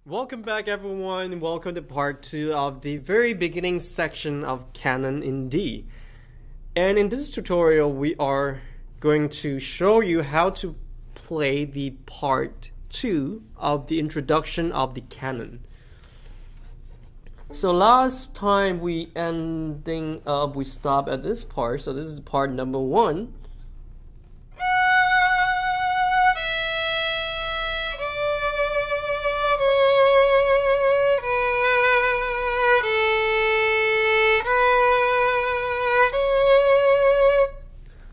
Welcome back everyone, welcome to part 2 of the very beginning section of Canon in D. And in this tutorial we are going to show you how to play the part 2 of the introduction of the Canon. So last time we stopped at this part, so this is part number 1.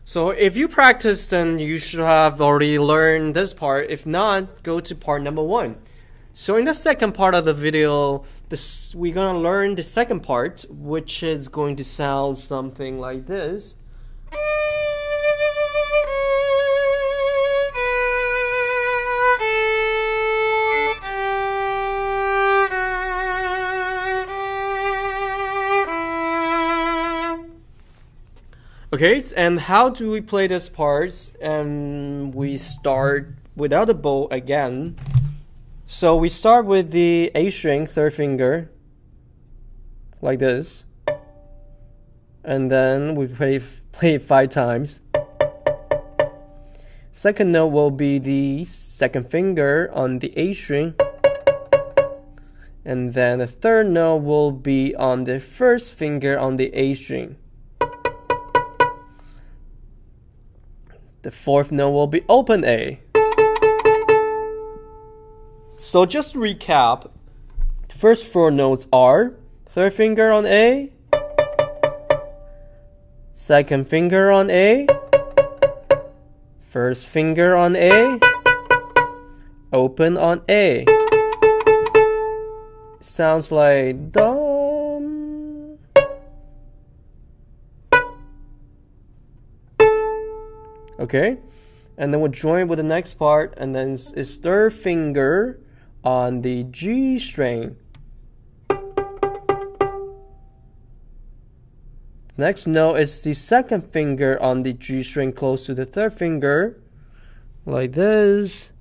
So if you practice, then you should have already learned this part. If not, go to part number 1. So in the second part of the video, we're gonna learn the second part, which is going to sound something like this. Okay, and how do we play this part? And we start without a bow again. So we start with the A string, third finger, like this. And then we play it 5 times. Second note will be the second finger on the A string. And then the third note will be on the first finger on the A string. The fourth note will be open A. So just to recap, the first 4 notes are third finger on A, second finger on A, first finger on A, open on A. Sounds like dum. Okay, and then we'll join with the next part, and then it's third finger on the G string. Next note is the second finger on the G string close to the third finger, like this.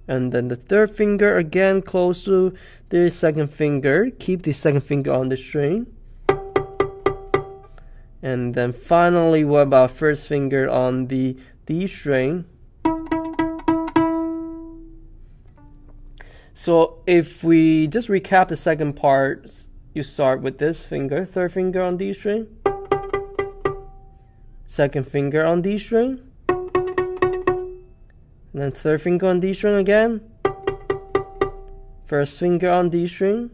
And then the third finger again close to the second finger. Keep the second finger on the string. And then finally, what about first finger on the D string? So if we just recap the second part, you start with this finger, third finger on D string, second finger on D string, and then third finger on D string again, first finger on D string.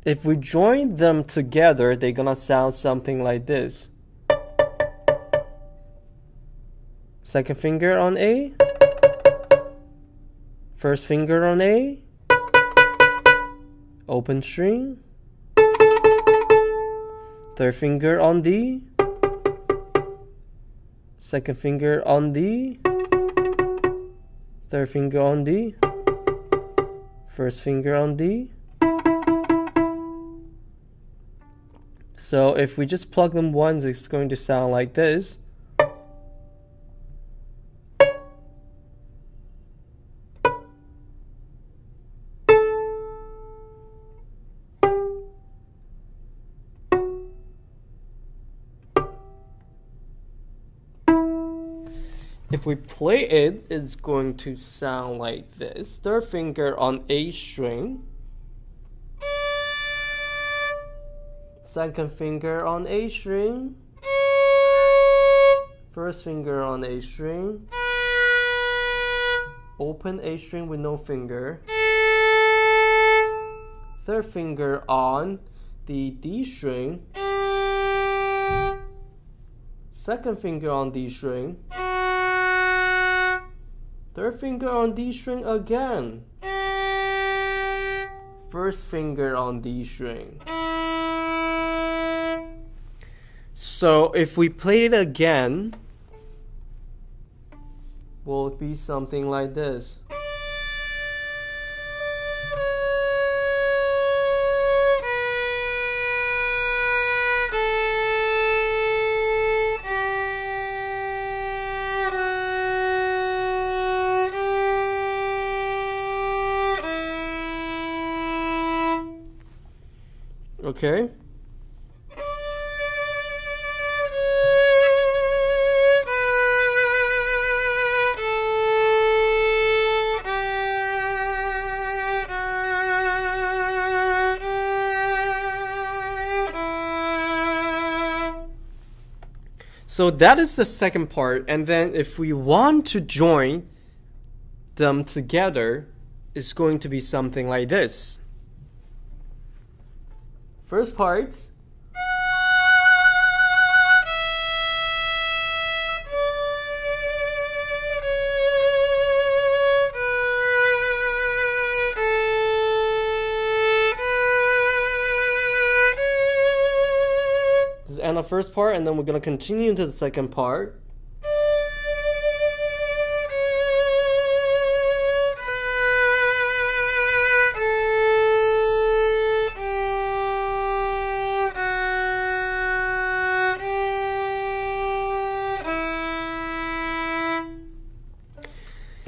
If we join them together, they're gonna sound something like this. Second finger on A, first finger on A, open string, third finger on D, second finger on D, third finger on D, first finger on D. So if we just plug them once, it's going to sound like this. If we play it, it's going to sound like this. Third finger on A string. Second finger on A string, first finger on A string, open A string with no finger, third finger on the D string, second finger on D string, third finger on D string again, first finger on D string. So if we play it again, will be something like this. Okay. So that is the second part, and then if we want to join them together, it's going to be something like this. First part. And the first part, and then we're going to continue into the second part.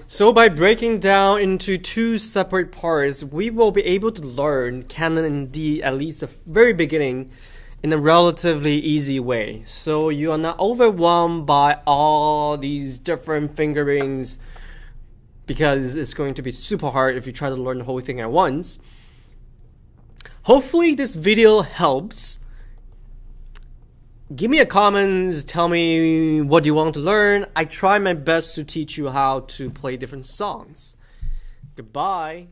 So by breaking down into two separate parts, we will be able to learn Canon in D, at least the very beginning, in a relatively easy way. So you are not overwhelmed by all these different fingerings, because it's going to be super hard if you try to learn the whole thing at once. Hopefully this video helps. Give me a comment, tell me what you want to learn. I try my best to teach you how to play different songs. Goodbye.